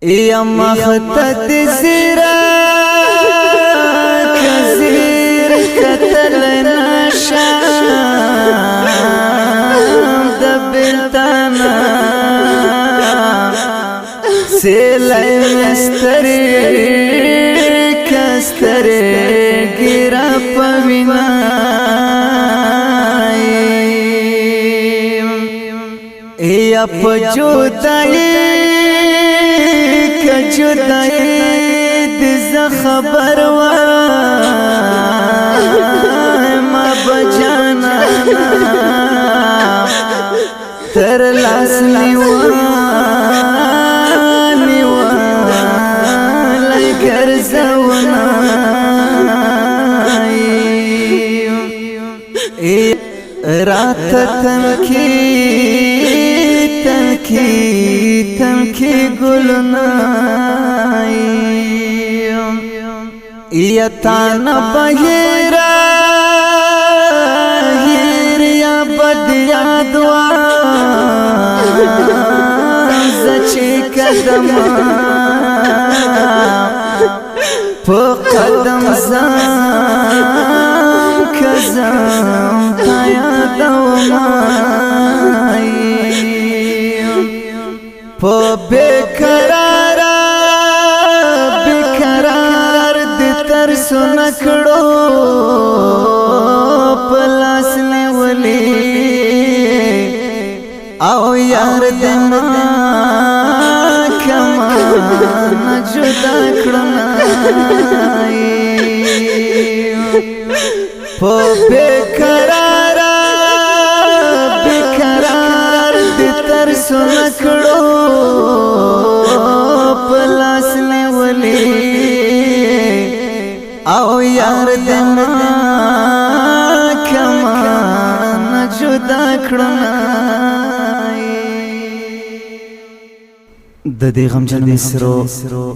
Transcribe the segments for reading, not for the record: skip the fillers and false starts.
یا مخطط زیرا کزیر قتل نشام دبلتانا سیلائی مستری کستری گیرا پوینائی یا پجودائی کجدائی دزا خبر وای ما بجانا تر لاس نیوانی گرزونا رات تنکی گلنائی یا تانا بہیرا ہیر یا بدیادوا زچی قدم پا قدم زم کزم تایادو مائی پا بیقرار دی ترسو نکڑو پلاس نیولی او یار دی ما کمان جدا کڑنائی پا بیقرار دی ترسو نکڑو پلاس نیولی او یار دی ما کمان جدا کڑنائی د دې غمجن مصرو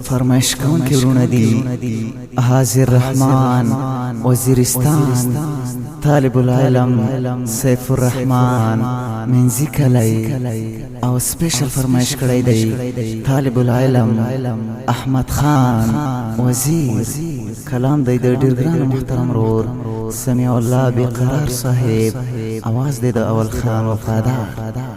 فرمایش کون کې ورونه دي حاضر رحمان وزیرستان طالب العلم سیف الرحمن منزی کلی او سپیشل فرمایش کړی دی طالب العلم احمد خان وزیر کلام دی د ډیر ګران محترم رور سمیع الله بیقرار صاحب आवाज دی د اول خان وفادار